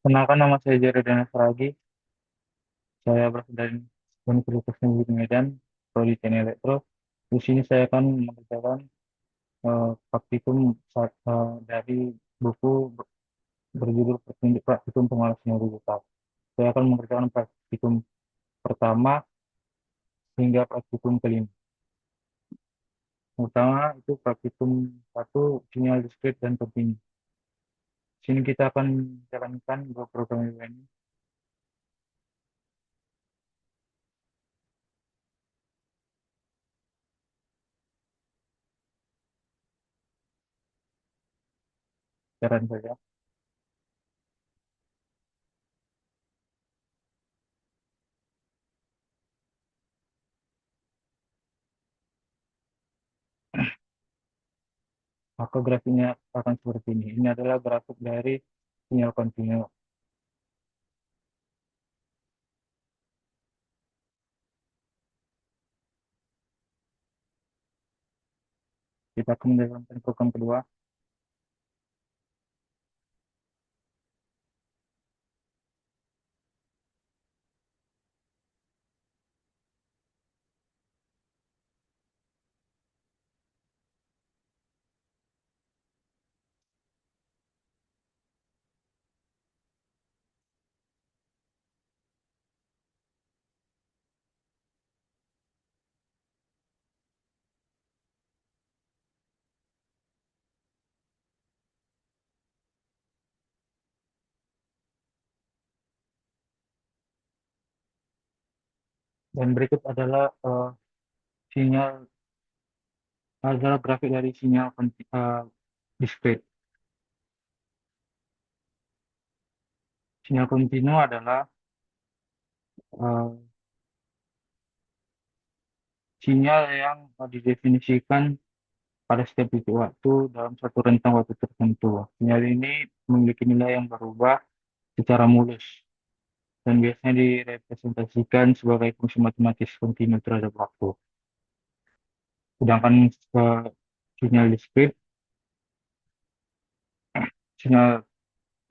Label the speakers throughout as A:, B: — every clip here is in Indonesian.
A: Kenalkan nama saya Jere Dana Saragi. Saya berasal dari Universitas Negeri Medan, Prodi Teknik Elektro. Di sini saya akan mengerjakan praktikum dari buku berjudul Petunjuk Praktikum Pengolah Sinyal Digital. Saya akan mengerjakan praktikum pertama hingga praktikum kelima. Pertama itu praktikum satu sinyal diskrit dan kontinu. Di sini kita akan menjalankan dua program ini. Saran saja. Maka grafiknya akan seperti ini. Ini adalah grafik dari sinyal kontinu. Kita akan menjalankan program kedua dan berikut adalah sinyal adalah grafik dari sinyal diskrit. Sinyal kontinu adalah eh, sinyal yang didefinisikan pada setiap titik waktu dalam satu rentang waktu tertentu. Sinyal ini memiliki nilai yang berubah secara mulus dan biasanya direpresentasikan sebagai fungsi matematis kontinu terhadap waktu. Sedangkan sinyal diskrit, sinyal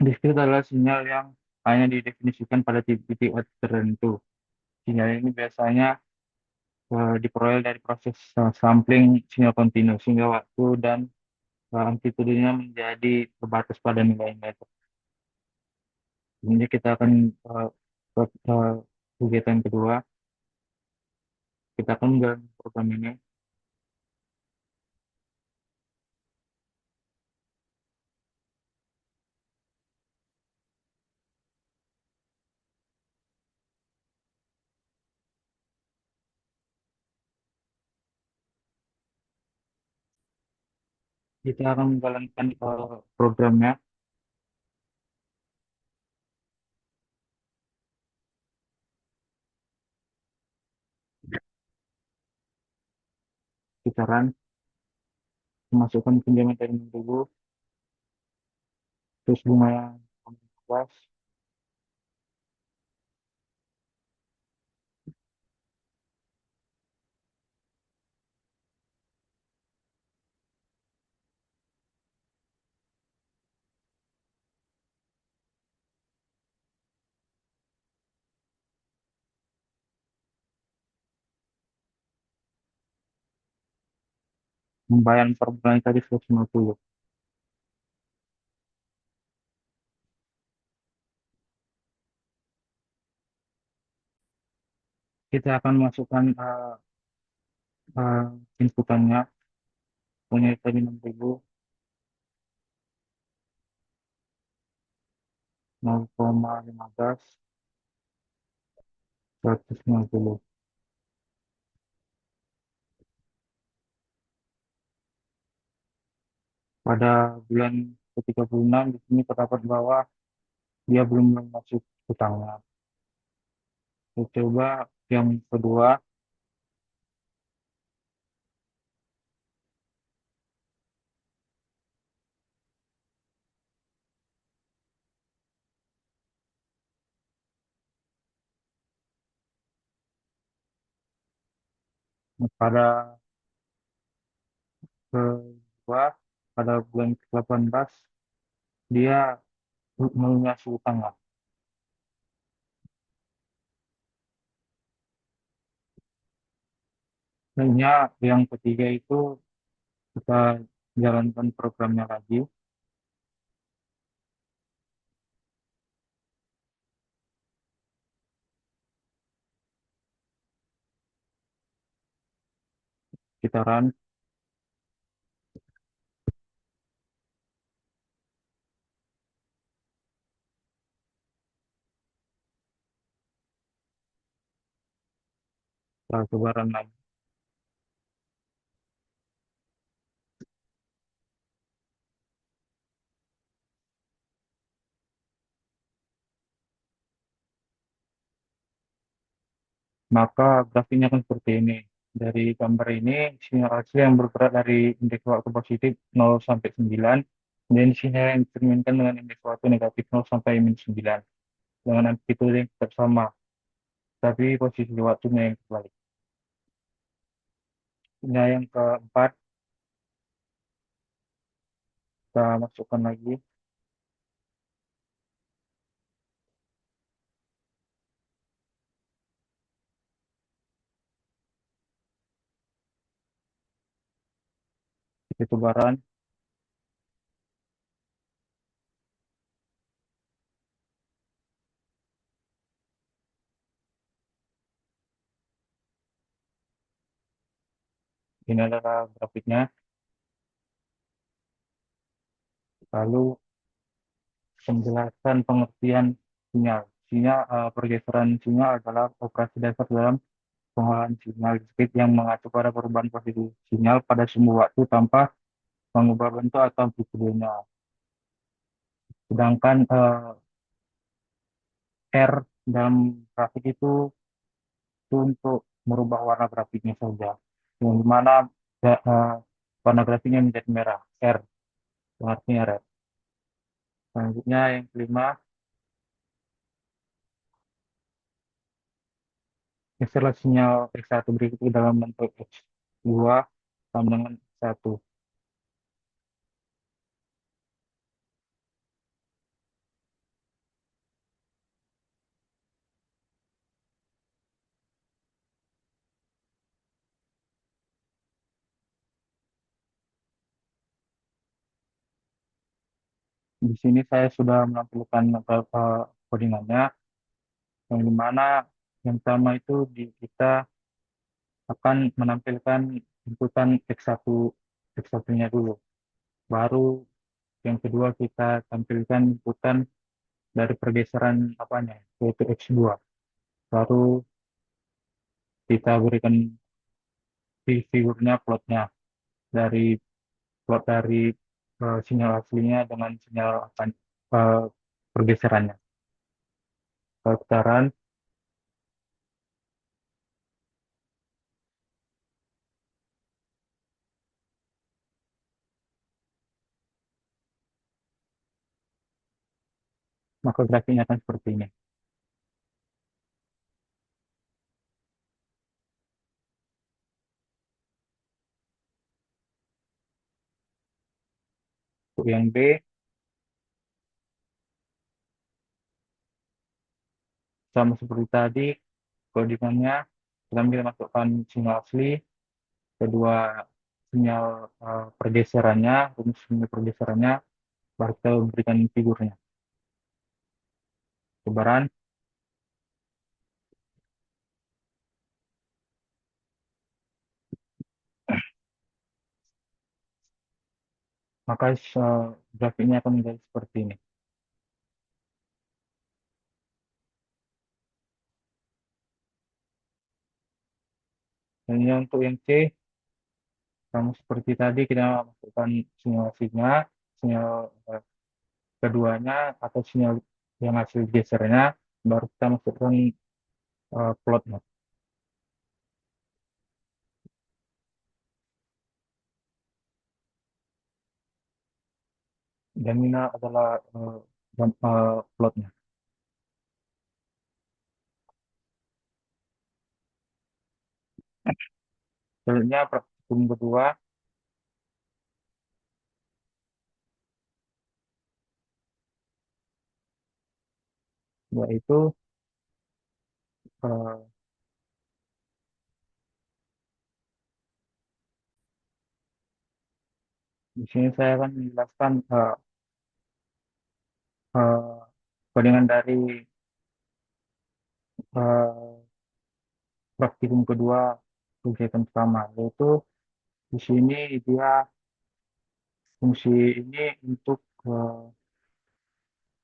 A: diskrit adalah sinyal yang hanya didefinisikan pada titik-titik waktu tertentu. Sinyal ini biasanya diperoleh dari proses sampling sinyal kontinu sehingga waktu dan amplitudenya menjadi terbatas pada nilai-nilai tertentu. Jadi kita akan ke kegiatan kedua, kita akan menjalankan program ini. Kita akan menjalankan programnya kisaran memasukkan pinjaman dari 6.000, terus bunga yang 15, membayar per bulan tadi 150. Kita akan masukkan inputannya punya tadi 6.000, 0,15, 150. Pada bulan ke-36 di sini terdapat bahwa dia belum masuk utangnya. Kita coba yang kedua, pada kedua pada bulan ke-18 dia melunasi utang lah. Selanjutnya yang ketiga itu kita jalankan programnya lagi, kita run, setelah coba run lagi. Maka grafiknya akan seperti ini. Dari gambar ini, sinyal asli yang bergerak dari indeks waktu positif 0 sampai 9, dan sinyal yang dicerminkan dengan indeks waktu negatif 0 sampai minus 9, dengan amplitude yang tetap sama, tapi posisi waktunya yang terbalik. Nah, yang keempat, kita masukkan lagi, itu baran, ini adalah grafiknya, lalu penjelasan pengertian sinyal. Sinyal, pergeseran sinyal adalah operasi dasar dalam pengolahan sinyal listrik yang mengacu pada perubahan posisi sinyal pada sumber waktu tanpa mengubah bentuk atau amplitudenya. Sedangkan R dalam grafik itu untuk merubah warna grafiknya saja. Yang dimana warna grafiknya menjadi merah, R, yang artinya red. Selanjutnya yang kelima, geserlah sinyal X1 berikut ke dalam bentuk X2 sama dengan X1. Di sini saya sudah menampilkan codingannya, yang dimana yang pertama itu kita akan menampilkan inputan X1-nya dulu. Baru yang kedua kita tampilkan inputan dari pergeseran apanya, yaitu X2. Baru kita berikan figurnya, plotnya, dari plot dari sinyal aslinya dengan sinyal eh, pergeserannya. Kalau kita run, maka grafiknya akan seperti ini. Untuk yang B, sama seperti tadi, codingannya kita ambil masukkan sinyal asli, kedua sinyal pergeserannya, rumus sinyal pergeserannya, baru kita berikan figurnya. Sebaran, maka grafiknya akan menjadi seperti ini. Dan yang untuk yang C, sama seperti tadi kita masukkan sinyal aslinya, sinyal eh, keduanya atau sinyal yang hasil gesernya, baru kita masukkan plotnya. Dan ini adalah plotnya. Selanjutnya praktikum kedua, yaitu eh, Di sini saya akan menjelaskan eh, codingan dari eh, praktikum kedua kegiatan pertama, yaitu di sini dia fungsi ini untuk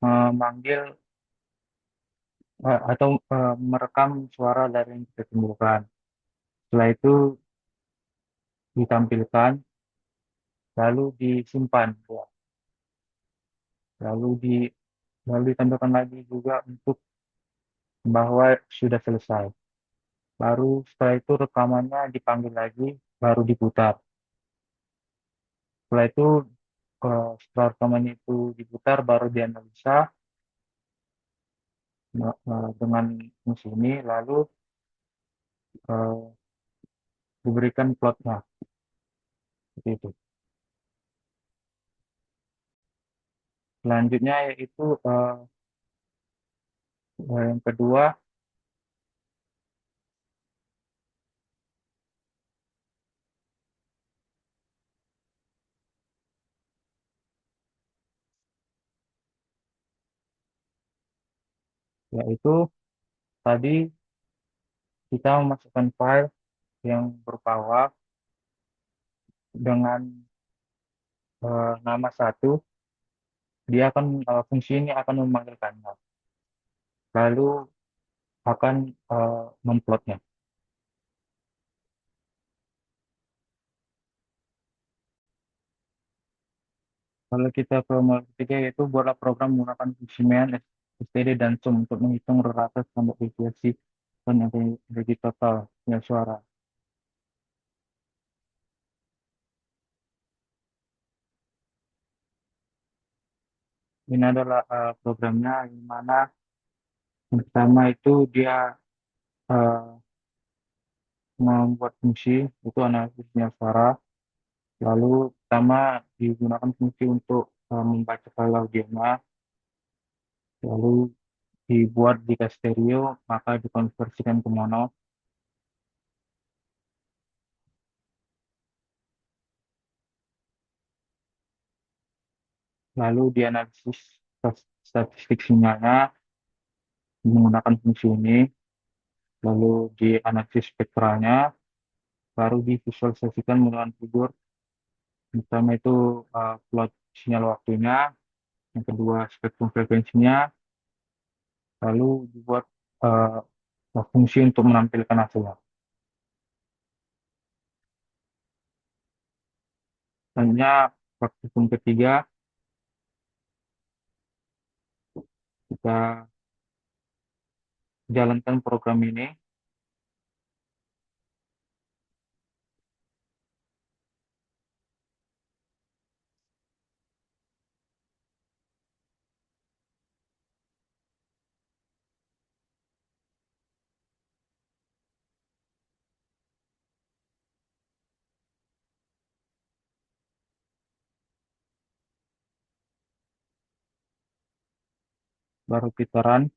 A: memanggil atau merekam suara dari yang kita kumpulkan. Setelah itu ditampilkan, lalu disimpan, ya. Lalu di lalu ditampilkan lagi juga untuk bahwa sudah selesai. Baru setelah itu rekamannya dipanggil lagi, baru diputar. Setelah itu setelah rekamannya itu diputar, baru dianalisa dengan fungsi ini, lalu eh, diberikan plotnya, seperti itu. Selanjutnya yaitu yang kedua, yaitu tadi kita memasukkan file yang berupa WAV dengan nama satu, dia akan fungsi ini akan memanggilkannya, lalu akan memplotnya. Kalau kita ke model ketiga yaitu buatlah program menggunakan fungsi main, std, dan sum untuk menghitung rata standar deviasi dan energi total ya, suara. Ini adalah programnya di mana yang pertama itu dia eh, membuat fungsi itu analisisnya suara. Lalu pertama digunakan fungsi untuk membaca file audionya, lalu dibuat jika stereo maka dikonversikan ke mono, lalu dianalisis statistik sinyalnya menggunakan fungsi ini, lalu dianalisis spektralnya, baru divisualisasikan menggunakan figur. Pertama itu plot sinyal waktunya, yang kedua spektrum frekuensinya, lalu dibuat fungsi untuk menampilkan hasilnya. Selanjutnya praktikum ketiga, kita jalankan program ini, baru kita run,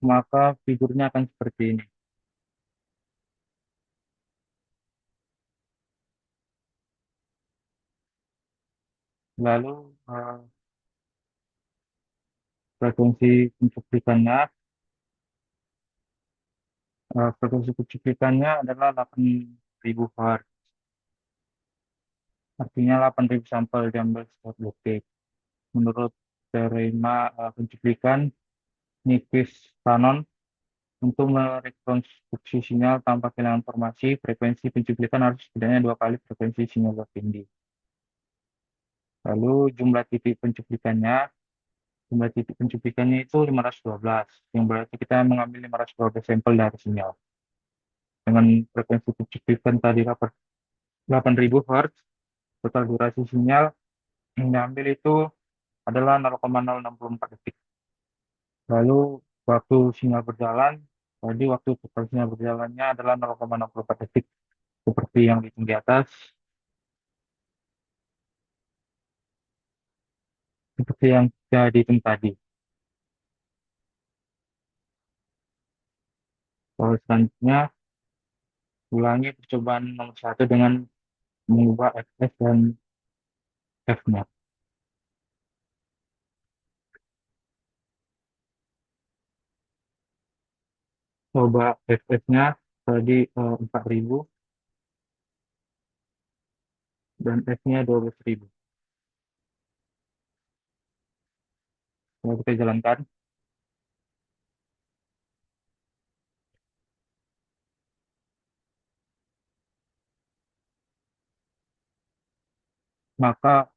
A: maka figurnya akan seperti ini. Lalu frekuensi pencuplikannya, adalah 8.000 Hz, artinya 8.000 sampel diambil setiap detik. Menurut teorema pencuplikan Nyquist Shannon, untuk merekonstruksi sinyal tanpa kehilangan informasi, frekuensi pencuplikan harus setidaknya 2 kali frekuensi sinyal tertinggi. Lalu jumlah titik pencuplikannya itu 512, yang berarti kita mengambil 512 sampel dari sinyal. Dengan frekuensi pencuplikan tadi 8.000 Hz, total durasi sinyal yang diambil itu adalah 0,064 detik. Lalu waktu sinyal berjalan, waktu total sinyal berjalannya adalah 0,64 detik, seperti yang dihitung di atas, seperti yang sudah dihitung tadi. Lalu selanjutnya, ulangi percobaan nomor 1 dengan mengubah fs dan f-nya. Coba fs-nya tadi 4.000 dan f-nya 12.000. Kalau kita jalankan, maka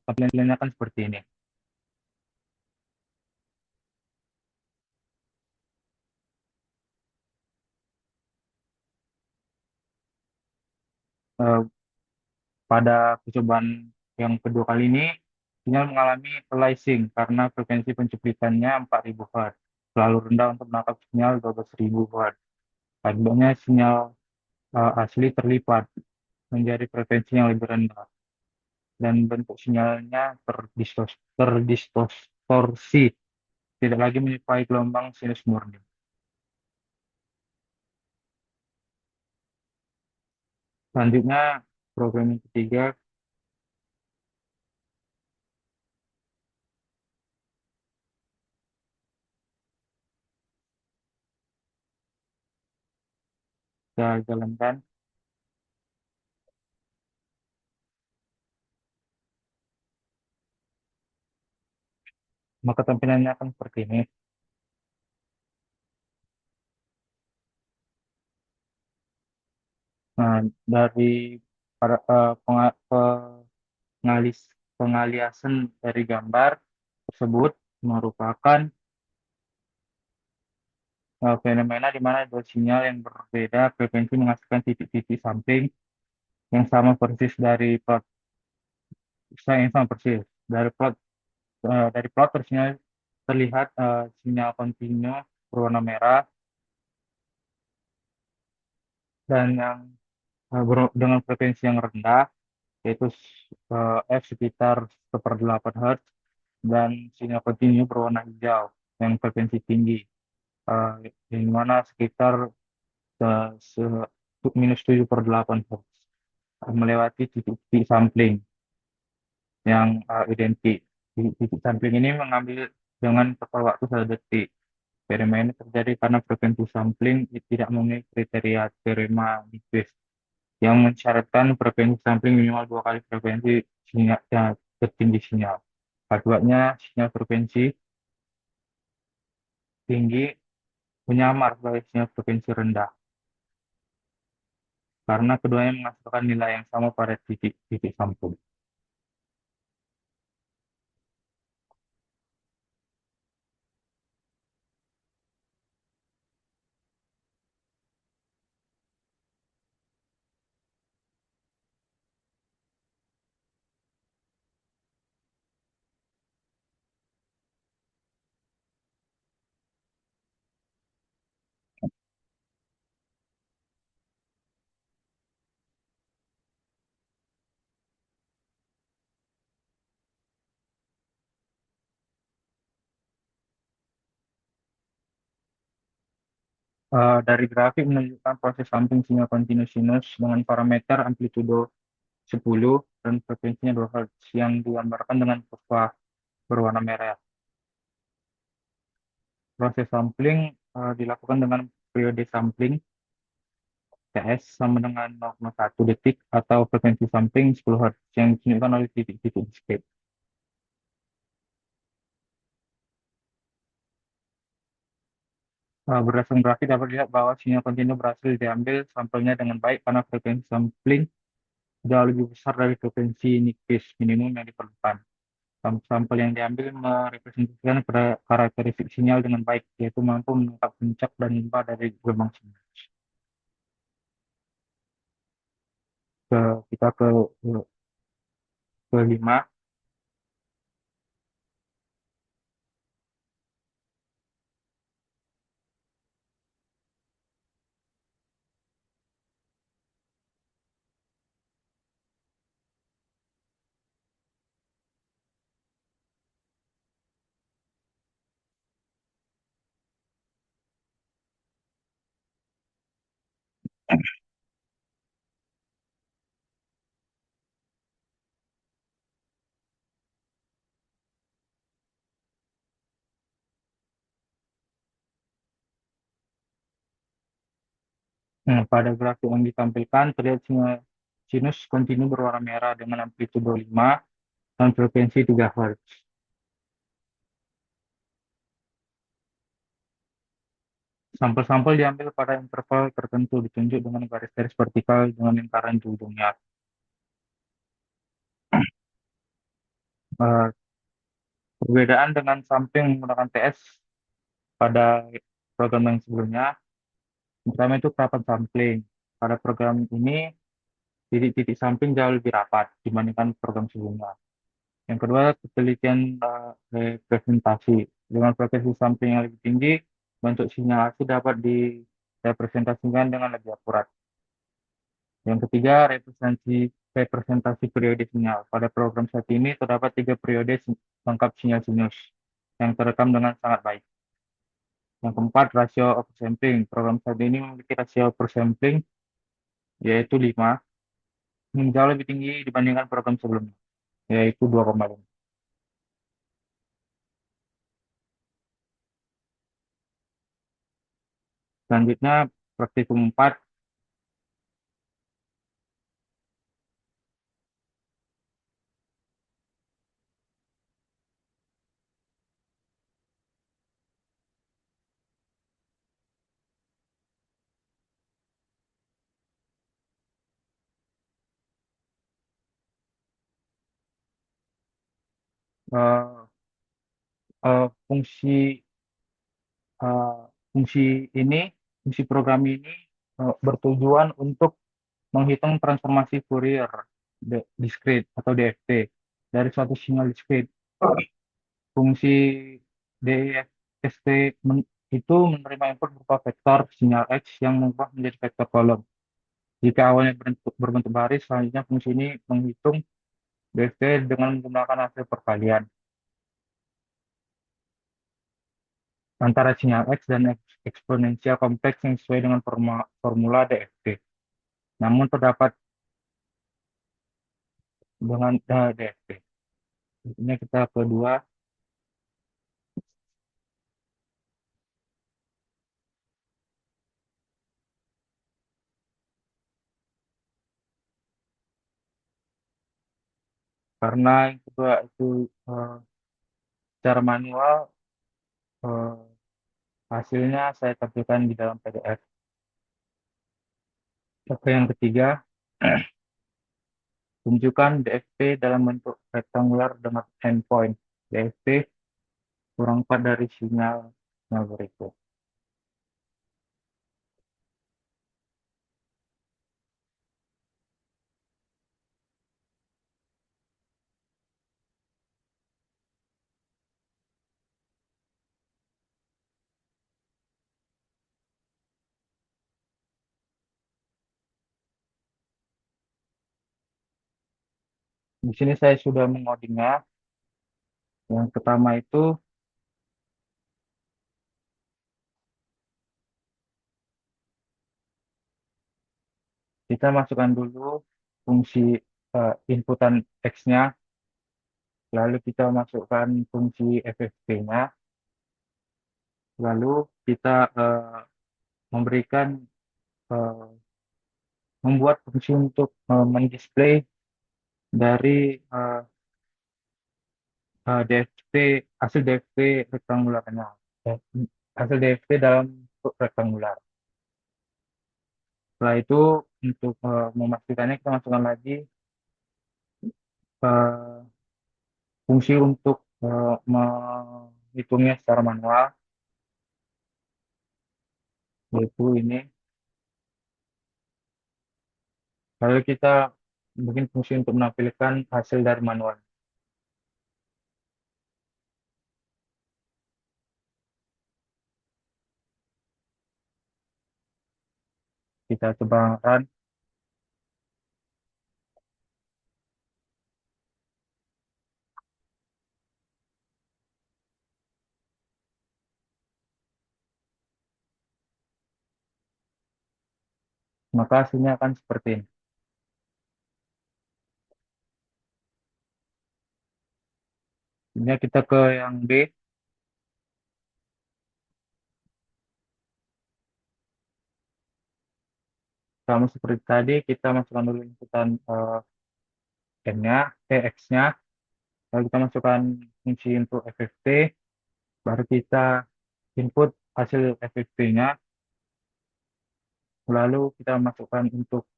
A: tampilannya akan seperti ini. Eh, Pada percobaan yang kedua kali ini, sinyal mengalami aliasing karena frekuensi pencuplikannya 4.000 Hz, terlalu rendah untuk menangkap sinyal 12.000 Hz. Akibatnya sinyal asli terlipat menjadi frekuensi yang lebih rendah dan bentuk sinyalnya terdistorsi, tidak lagi menyerupai gelombang sinus murni. Selanjutnya, program yang ketiga, kita jalankan. Maka tampilannya akan seperti ini. Nah, dari para pengaliasan dari gambar tersebut merupakan fenomena di mana dua sinyal yang berbeda frekuensi menghasilkan titik-titik sampling yang sama persis dari plot tersnya terlihat sinyal kontinu berwarna merah dan yang dengan frekuensi yang rendah, yaitu F sekitar 1/8 Hz, dan sinyal kontinu berwarna hijau yang frekuensi tinggi, di mana sekitar eh, se- -7/8 Hz, melewati titik-titik sampling yang identik. Titik sampling ini mengambil dengan total waktu 1 detik. Teorema ini terjadi karena frekuensi sampling tidak memenuhi kriteria teorema Nyquist yang mensyaratkan frekuensi sampling minimal 2 kali frekuensi sinyal tertinggi sinyal. Akibatnya sinyal frekuensi tinggi menyamar sebagai sinyal frekuensi rendah karena keduanya menghasilkan nilai yang sama pada titik-titik sampling. Dari grafik menunjukkan proses sampling sinyal kontinu sinus dengan parameter amplitudo 10 dan frekuensinya 2 Hz yang digambarkan dengan kurva berwarna merah. Proses sampling dilakukan dengan periode sampling TS sama dengan 0,1 detik atau frekuensi sampling 10 Hz yang ditunjukkan oleh titik-titik discrete. Berdasarkan grafik dapat dilihat bahwa sinyal kontinu berhasil diambil sampelnya dengan baik karena frekuensi sampling jauh lebih besar dari frekuensi nipis minimum yang diperlukan. Sampel yang diambil merepresentasikan karakteristik sinyal dengan baik, yaitu mampu menangkap puncak dan limbah dari gelombang sinyal. Ke, kita kelima. Nah, pada grafik yang ditampilkan terlihat sinyal sinus kontinu berwarna merah dengan amplitudo 5 dan frekuensi 3 Hz. Sampel-sampel diambil pada interval tertentu ditunjuk dengan garis-garis vertikal dengan lingkaran di ujungnya. Eh, Perbedaan dengan sampling menggunakan TS pada program yang sebelumnya, pertama itu kerapat sampling. Pada program ini, titik-titik sampling jauh lebih rapat dibandingkan program sebelumnya. Yang kedua, ketelitian representasi. Dengan frekuensi sampling yang lebih tinggi, bentuk sinyal asli dapat direpresentasikan dengan lebih akurat. Yang ketiga, representasi periode sinyal. Pada program saat ini terdapat 3 periode lengkap sinyal sinus yang terekam dengan sangat baik. Yang keempat, rasio oversampling. Program saat ini memiliki rasio oversampling yaitu 5, yang jauh lebih tinggi dibandingkan program sebelumnya, yaitu 2,5. Selanjutnya, praktikum 4, eh, fungsi eh, fungsi ini, fungsi program ini bertujuan untuk menghitung transformasi Fourier discrete atau DFT dari suatu sinyal discrete. Fungsi DFT itu menerima input berupa vektor sinyal X yang mengubah menjadi vektor kolom. Jika awalnya berbentuk baris, selanjutnya fungsi ini menghitung DFT dengan menggunakan hasil perkalian antara sinyal X dan eksponensial kompleks yang sesuai dengan formula DFT. Namun terdapat dengan DFT. Ini kita kedua, karena yang kedua itu eh, secara manual, eh, hasilnya saya tampilkan di dalam PDF. Oke, yang ketiga, tunjukkan DFT dalam bentuk rektangular dengan endpoint. DFT kurang 4 dari sinyal berikut. Di sini saya sudah mengodingnya. Yang pertama itu kita masukkan dulu fungsi inputan X-nya, lalu kita masukkan fungsi FFT-nya, lalu kita memberikan eh, membuat fungsi untuk mendisplay dari DFT hasil DFT rektangularnya. Eh, Hasil DFT dalam bentuk rektangular. Setelah itu untuk memastikannya kita masukkan lagi eh, fungsi untuk menghitungnya secara manual, yaitu ini. Lalu kita bikin fungsi untuk menampilkan hasil dari manual. Kita coba run, maka hasilnya akan seperti ini. Ini kita ke yang B, sama seperti tadi, kita masukkan dulu inputan N-nya, X-nya, lalu kita masukkan fungsi untuk FFT, baru kita input hasil FFT-nya, lalu kita masukkan untuk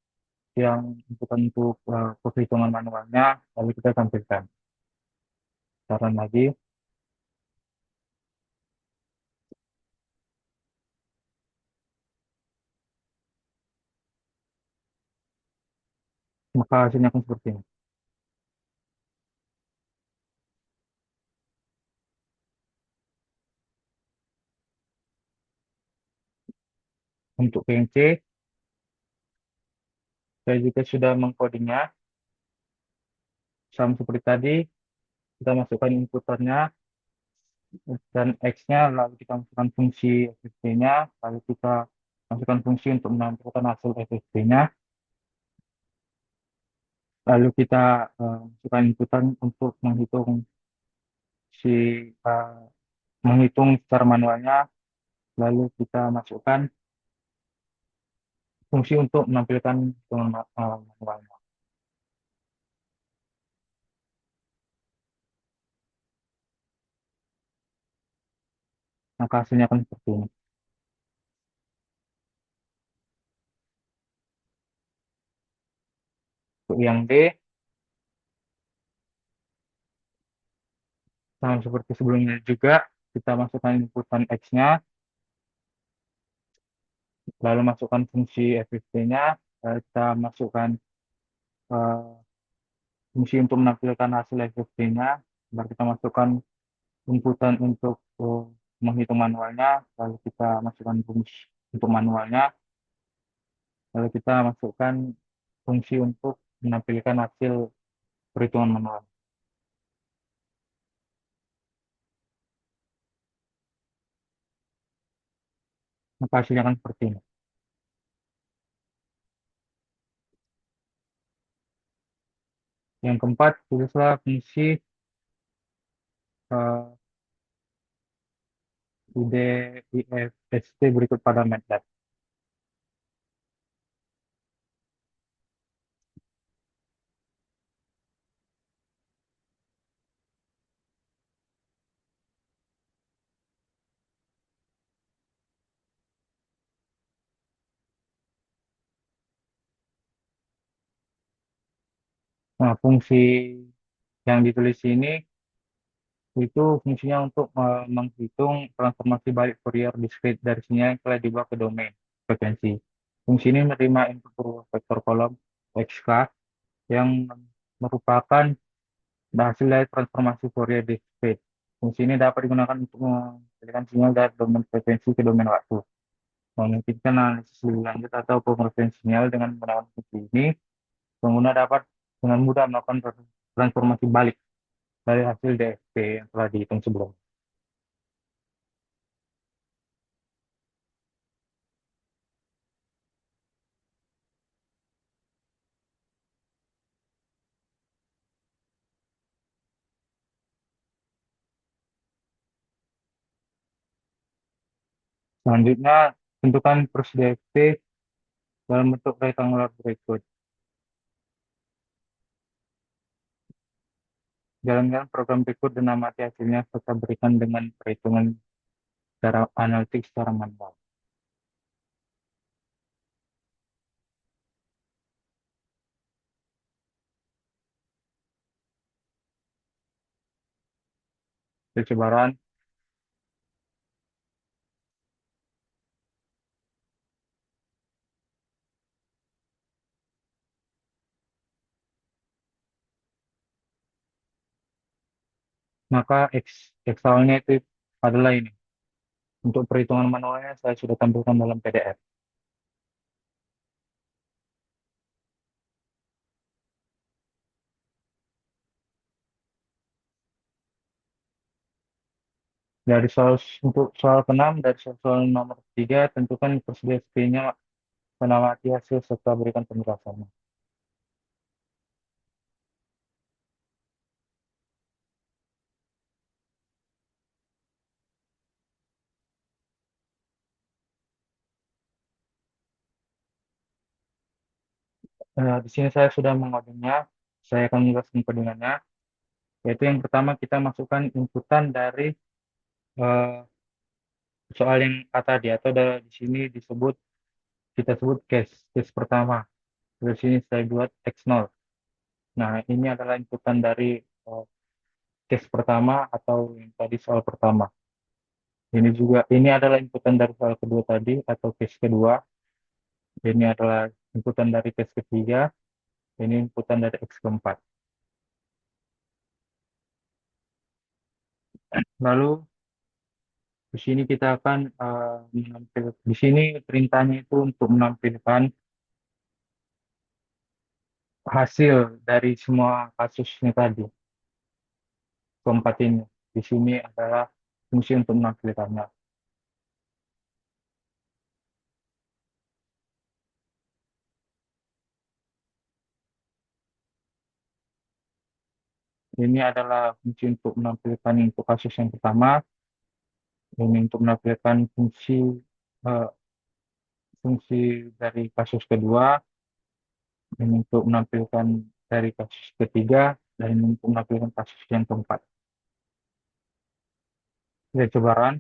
A: yang inputan untuk perhitungan manualnya, lalu kita tampilkan. Saran lagi, maka hasilnya akan seperti ini. Untuk yang C, saya juga sudah mengcodingnya, sama seperti tadi, kita masukkan inputannya dan X-nya, lalu kita masukkan fungsi FFT-nya, lalu kita masukkan fungsi untuk menampilkan hasil FFT-nya, lalu kita masukkan inputan untuk si eh, menghitung secara manualnya, lalu kita masukkan fungsi untuk menampilkan hitungan manualnya. Maka hasilnya akan seperti ini. Untuk yang D, sama seperti sebelumnya juga, kita masukkan inputan X-nya, lalu masukkan fungsi FFT-nya, lalu kita masukkan eh, fungsi untuk menampilkan hasil FFT-nya, baru kita masukkan inputan untuk menghitung manualnya, lalu kita masukkan fungsi untuk manualnya, lalu kita masukkan fungsi untuk menampilkan hasil perhitungan manual. Maka hasilnya akan seperti ini. Yang keempat, tulislah fungsi uh, UDIFST berikut pada MATLAB. Nah, fungsi yang ditulis ini itu fungsinya untuk menghitung transformasi balik Fourier discrete dari sinyal yang telah dibawa ke domain frekuensi. Fungsi ini menerima input berupa vektor kolom XK yang merupakan hasil dari transformasi Fourier discrete. Fungsi ini dapat digunakan untuk mengalihkan sinyal dari domain frekuensi ke domain waktu, memungkinkan analisis lebih lanjut atau pengurusan sinyal. Dengan menggunakan fungsi ini, pengguna dapat dengan mudah melakukan transformasi balik dari hasil DFT yang telah dihitung sebelumnya. Selanjutnya, tentukan perspektif dalam bentuk rektangular berikut. Jalankan program berikut dan amati hasilnya serta berikan dengan perhitungan secara analitik secara manual. Percobaan, maka Excelnya itu adalah ini. Untuk perhitungan manualnya saya sudah tampilkan dalam PDF. Dari soal untuk soal ke-6 dari soal nomor 3 tentukan persedia-sedianya menamati hasil serta berikan penjelasannya. Di sini saya sudah mengodingnya. Saya akan menjelaskan kodingannya. Yaitu yang pertama kita masukkan inputan dari eh, soal yang A tadi atau di sini disebut kita sebut case pertama. Di sini saya buat X0. Nah, ini adalah inputan dari eh, case pertama atau yang tadi soal pertama. Ini adalah inputan dari soal kedua tadi atau case kedua. Ini adalah inputan dari case ketiga. Ini inputan dari X keempat. Lalu di sini kita akan di sini perintahnya itu untuk menampilkan hasil dari semua kasusnya tadi, keempat ini. Di sini adalah fungsi untuk menampilkannya. Ini adalah fungsi untuk menampilkan untuk kasus yang pertama. Ini untuk menampilkan eh, fungsi dari kasus kedua. Ini untuk menampilkan dari kasus ketiga. Dan ini untuk menampilkan kasus yang keempat. Kita coba run,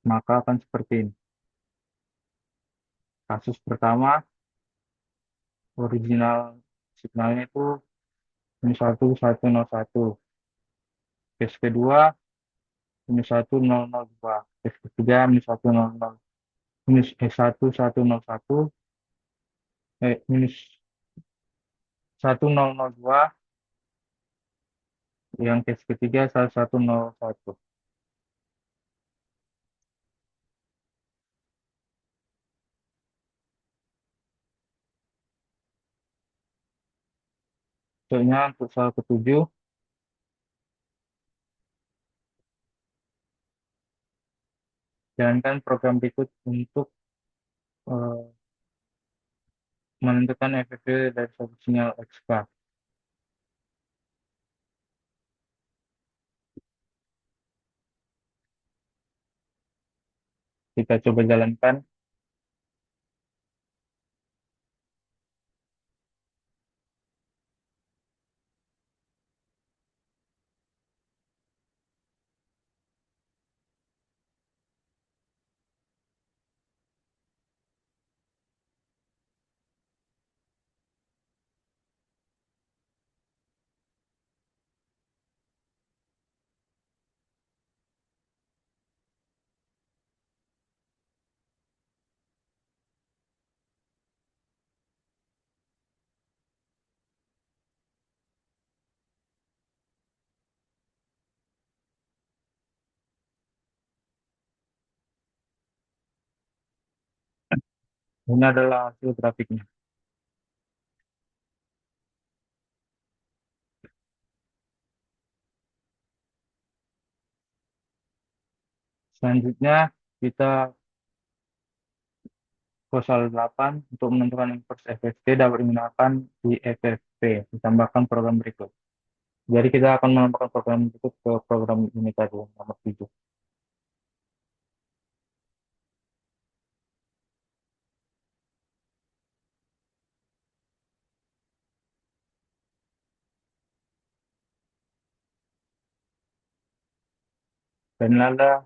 A: maka akan seperti ini. Kasus pertama, original signalnya itu minus 1101. Case kedua, minus 1002. Case ketiga, minus 100. Minus 1101. Minus 1002. Yang case ketiga, 1101. Contohnya untuk soal ketujuh, jalankan program berikut untuk eh, menentukan efek dari suatu sinyal XK. Kita coba jalankan. Ini adalah hasil grafiknya. Selanjutnya, kita Soal 8 untuk menentukan inverse FFT dapat digunakan di FFT. Ditambahkan program berikut. Jadi kita akan menambahkan program berikut ke program ini tadi, nomor 7. Dan ada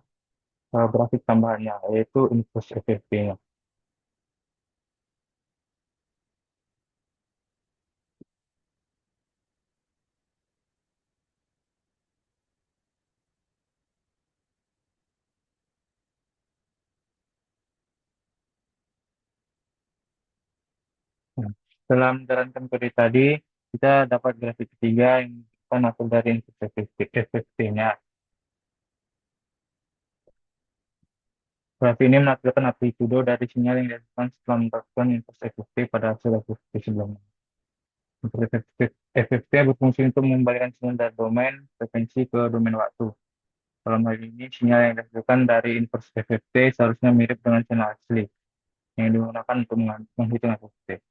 A: grafik tambahannya, yaitu inverse FFT-nya. Nah, setelah menjalankan kode tadi, kita dapat grafik ketiga yang kita hasil dari inverse FFT-nya. Grafik ini menampilkan amplitudo dari sinyal yang dihasilkan setelah menerapkan inverse FFT pada hasil FFT sebelumnya. Inverse FFT berfungsi untuk mengembalikan sinyal dari domain frekuensi ke domain waktu. Dalam hal ini, sinyal yang dihasilkan dari inverse FFT seharusnya mirip dengan sinyal asli yang digunakan untuk menghitung FFT.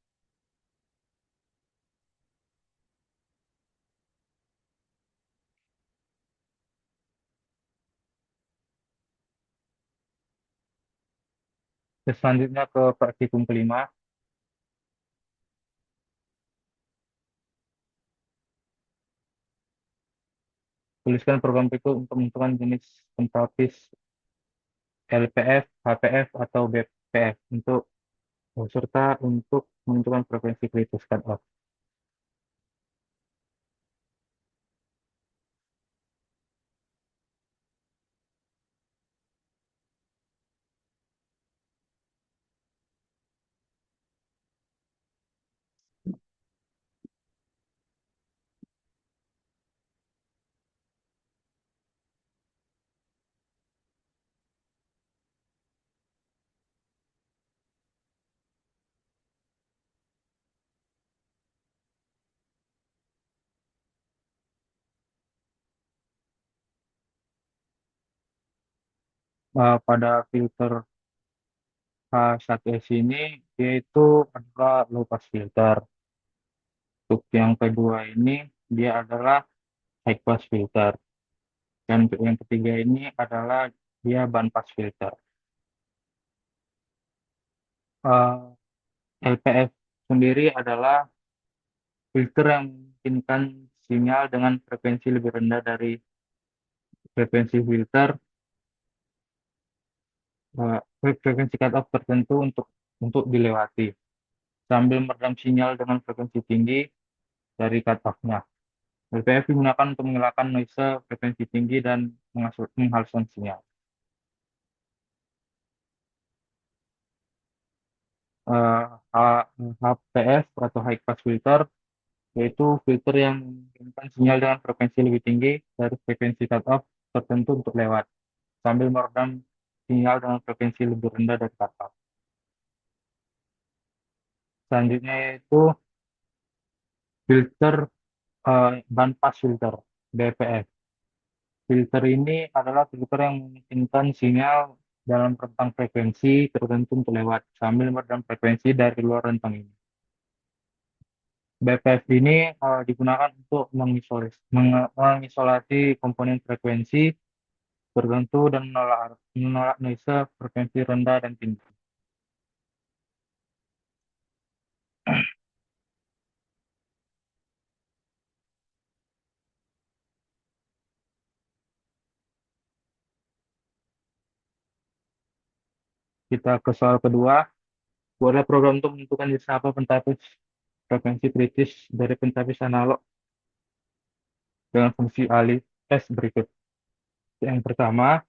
A: Terus selanjutnya ke praktikum kelima, tuliskan program berikut untuk menentukan jenis pentapis LPF, HPF, atau BPF untuk serta untuk menentukan frekuensi kritis cutoff. Pada filter H1S ini, yaitu adalah low pass filter. Untuk yang kedua ini, dia adalah high pass filter. Dan untuk yang ketiga ini adalah dia band pass filter. Eh, LPF sendiri adalah filter yang memungkinkan sinyal dengan frekuensi lebih rendah dari frekuensi filter, frekuensi cutoff tertentu untuk dilewati, sambil meredam sinyal dengan frekuensi tinggi dari cutoff-nya. LPF digunakan untuk menghilangkan noise frekuensi tinggi dan menghaluskan sinyal. Eh, HPF atau high pass filter yaitu filter yang mengirimkan sinyal dengan frekuensi lebih tinggi dari frekuensi cutoff tertentu untuk lewat, sambil meredam sinyal dengan frekuensi lebih rendah dari cutoff. Selanjutnya yaitu filter bandpass filter, BPF. Filter ini adalah filter yang memungkinkan sinyal dalam rentang frekuensi tertentu untuk lewat, sambil meredam frekuensi dari luar rentang ini. BPF ini digunakan untuk mengisolasi komponen frekuensi tertentu dan menolak noise frekuensi rendah dan tinggi. Kita ke soal kedua, buatlah program untuk menentukan jenis apa pentapis frekuensi kritis dari pentapis analog dengan fungsi alih tes berikut. Yang pertama,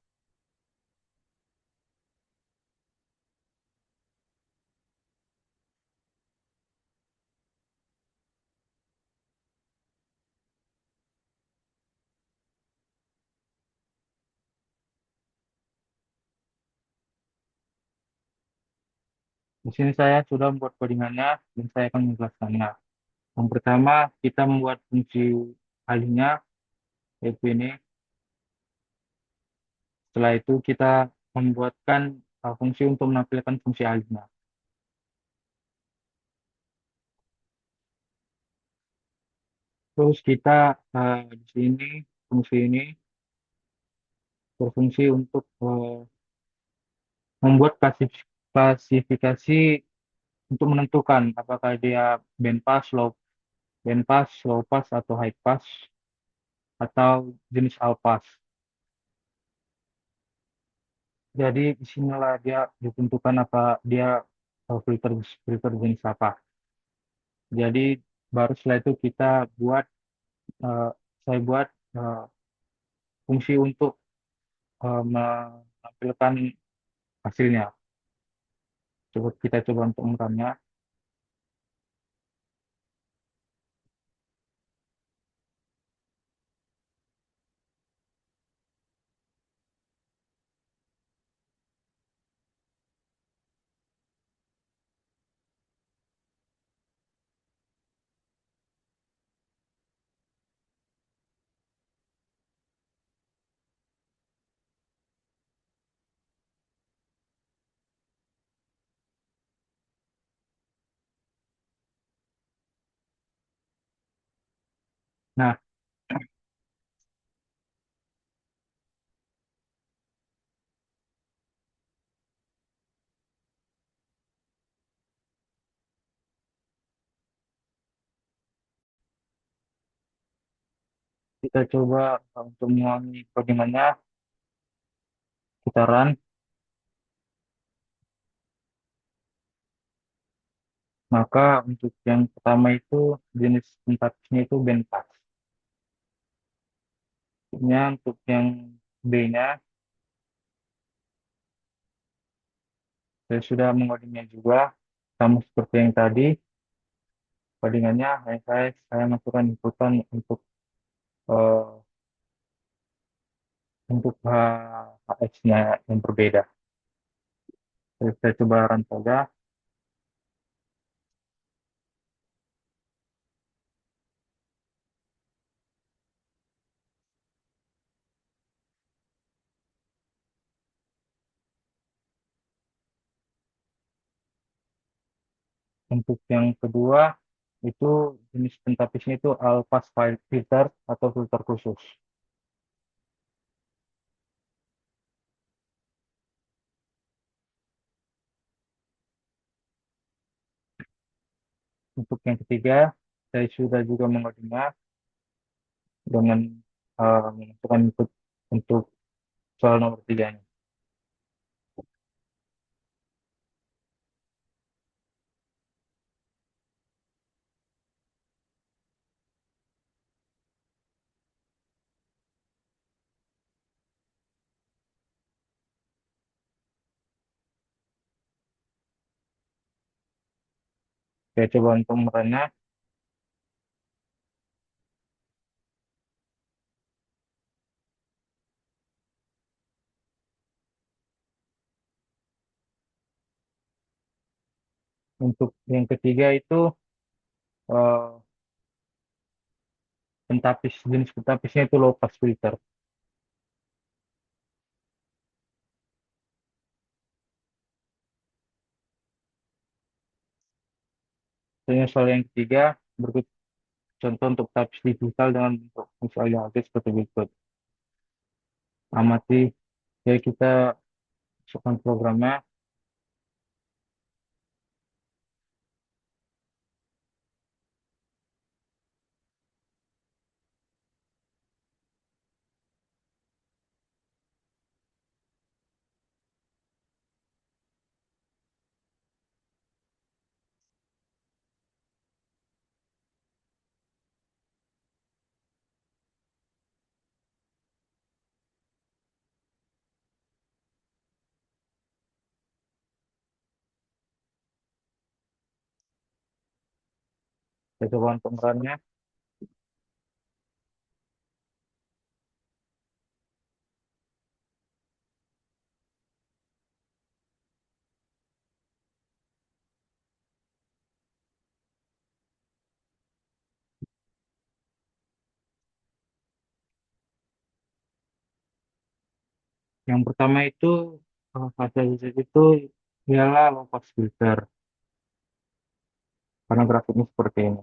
A: di sini saya sudah membuat codingannya dan saya akan menjelaskannya. Yang pertama, kita membuat fungsi alihnya, yaitu ini. Setelah itu kita membuatkan fungsi untuk menampilkan fungsi alihnya. Terus kita di sini fungsi ini berfungsi untuk membuat klasifikasi untuk menentukan apakah dia band pass, low pass atau high pass atau jenis all pass. Jadi disinilah dia ditentukan apa dia filter filter jenis apa. Jadi baru setelah itu kita buat eh, saya buat eh, fungsi untuk menampilkan hasilnya. Coba kita coba untuk merekam. Nah, kita coba untuk mengulangi codingannya, kita run. Maka untuk yang pertama itu jenis sintaksisnya itu bentas. Untuk yang B-nya, saya sudah mengodingnya juga, sama seperti yang tadi. Codingannya hanya saya masukkan inputan eh, untuk HS-nya yang berbeda. Jadi saya coba run saja. Untuk yang kedua, itu jenis pentapisnya itu all pass filter atau filter khusus. Untuk yang ketiga, saya sudah juga mengodingnya dengan memasukkan input untuk soal nomor tiganya. Saya coba untuk merana. Untuk yang ketiga itu eh, jenis pentapisnya itu low pass filter. Soalnya soal yang ketiga, berikut contoh untuk tapis digital dengan bentuk misalnya seperti berikut. Amati, ya kita masukkan programnya, saya coba untuk merunnya. Yang pertama itu hasil itu ialah low pass filter karena grafiknya seperti ini.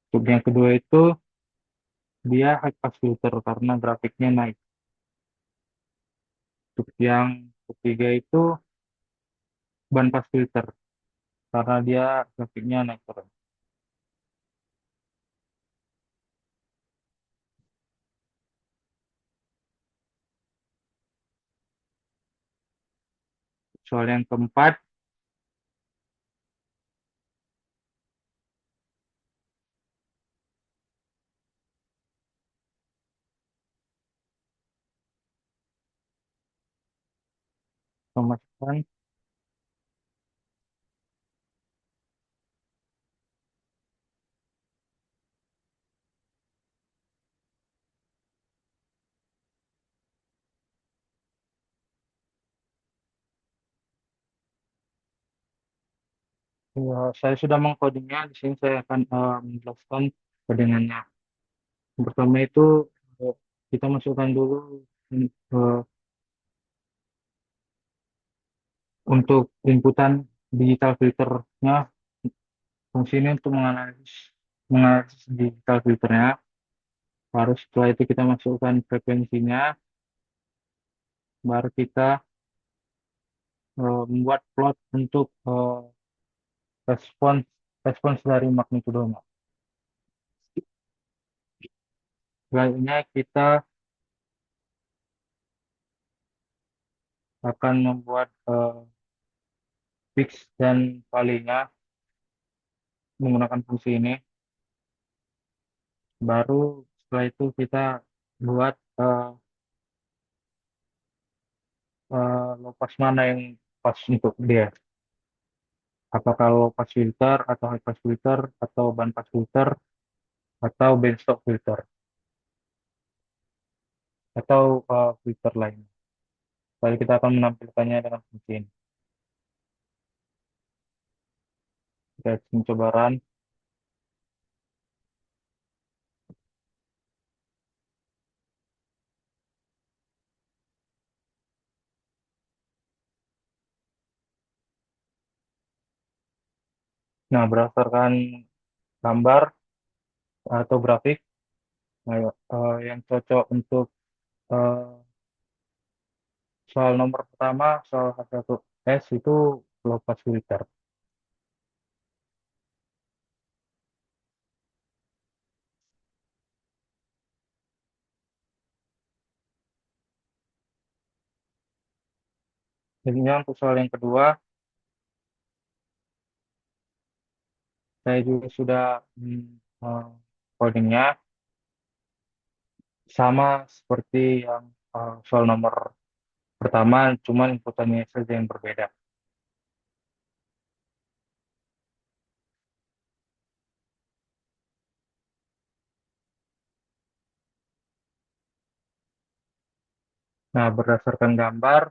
A: Untuk yang kedua itu dia high pass filter karena grafiknya naik. Untuk yang ketiga itu band pass filter karena dia grafiknya naik terus. Soal yang keempat, memasukkan saya sudah mengkodingnya. Di sini saya akan menjelaskan codingannya. Yang pertama itu eh, kita masukkan dulu eh, untuk inputan digital filternya. Fungsi ini untuk menganalisis digital filternya. Baru setelah itu kita masukkan frekuensinya. Baru kita membuat plot untuk respons respons dari magnitudonya. Selanjutnya kita akan membuat fix dan valinya menggunakan fungsi ini. Baru setelah itu kita buat low pass mana yang pas untuk dia. Apakah low pass filter atau high pass filter atau band pass filter atau band stop filter atau filter lain. Lalu kita akan menampilkannya dengan fungsi ini. Kita coba run. Nah, berdasarkan gambar atau grafik, nah, yang cocok untuk eh, soal nomor pertama, soal H1S itu low pass filter. Jadinya untuk soal yang kedua, saya juga sudah eh, codingnya sama seperti yang soal nomor pertama, cuma inputannya saja yang berbeda. Nah, berdasarkan gambar,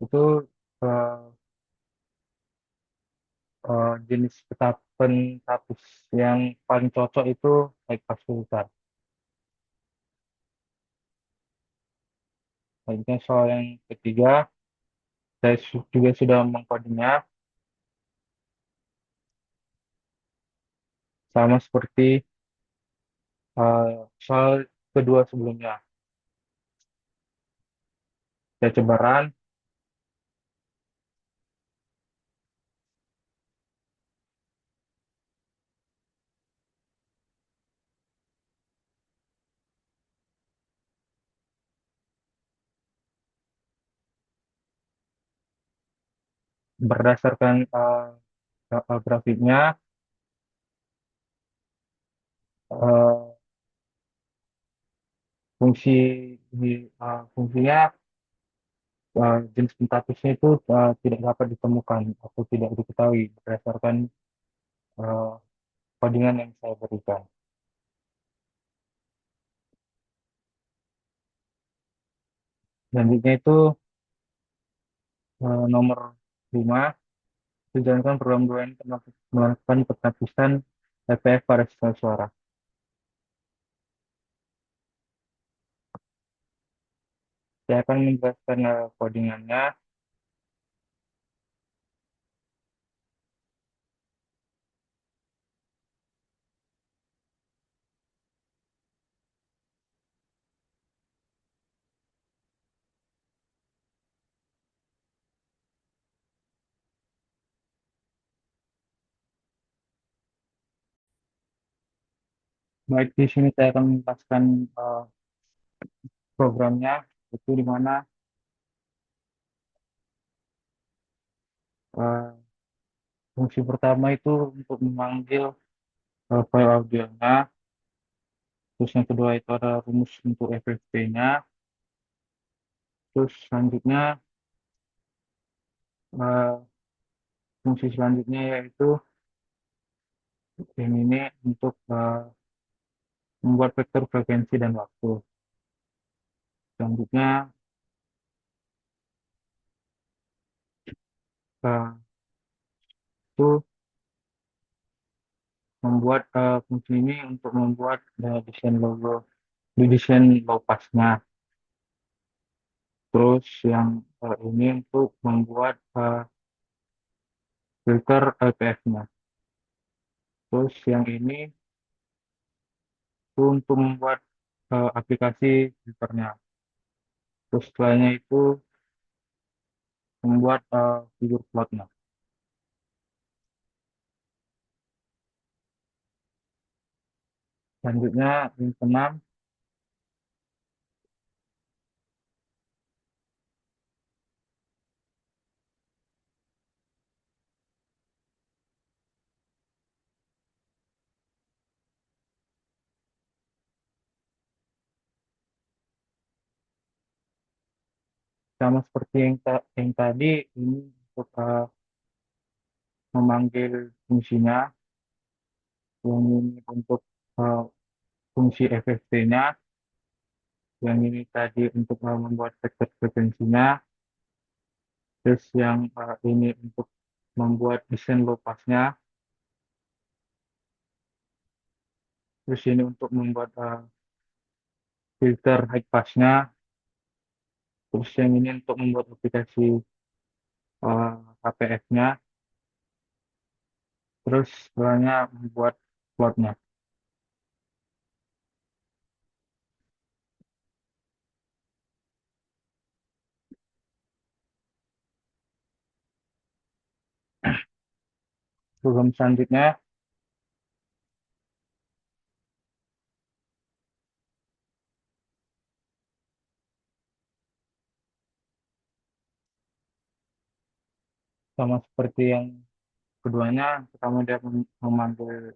A: itu eh, jenis penetapis yang paling cocok itu high pass filter. Selanjutnya soal yang ketiga, saya juga sudah mengkodenya sama seperti soal kedua sebelumnya. Saya coba run, berdasarkan grafiknya, eh, fungsi fungsinya jenis pentatusnya itu tidak dapat ditemukan atau tidak diketahui berdasarkan eh, codingan yang saya berikan. Selanjutnya itu nomor 5, dijalankan program 2 ini melakukan penapisan TPF pada sinyal suara. Saya akan menjelaskan codingannya. Baik, di sini saya akan menjelaskan programnya, itu di mana eh, fungsi pertama itu untuk memanggil file audionya, terus yang kedua itu ada rumus untuk FFT-nya, terus selanjutnya eh, fungsi selanjutnya yaitu yang ini untuk membuat vektor frekuensi dan waktu. Selanjutnya eh, itu membuat fungsi ini untuk membuat desain logo, desain low passnya. Terus yang ini untuk membuat filter LPF-nya. Terus yang ini itu untuk membuat aplikasi filternya. Terus setelahnya itu membuat figur plotnya. Selanjutnya yang keenam sama seperti yang tadi ini untuk memanggil fungsinya, yang ini untuk eh, fungsi FFT-nya, yang ini tadi untuk membuat vektor frekuensinya, terus yang ini untuk membuat desain low passnya, terus ini untuk membuat filter high passnya, terus yang ini untuk membuat aplikasi HPF-nya, terus setelahnya membuat plotnya. Program selanjutnya sama seperti yang keduanya, pertama dia memanggil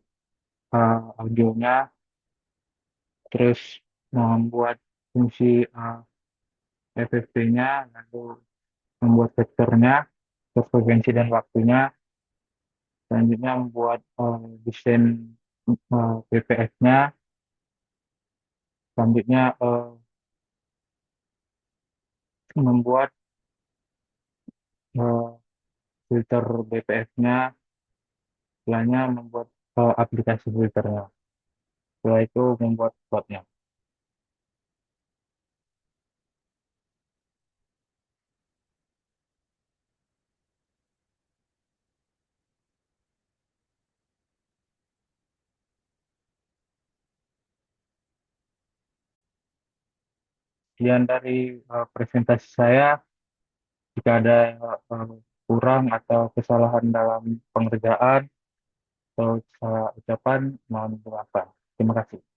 A: audionya, terus membuat fungsi FFT-nya, lalu membuat vektornya, terus frekuensi dan waktunya, selanjutnya membuat desain BPF-nya, selanjutnya membuat eh, filter BPF-nya, setelahnya membuat aplikasi filternya, setelah itu membuat plotnya. Sekian dari presentasi saya. Jika ada eh, kurang atau kesalahan dalam pengerjaan atau salah ucapan, mohon dimaafkan. Terima kasih.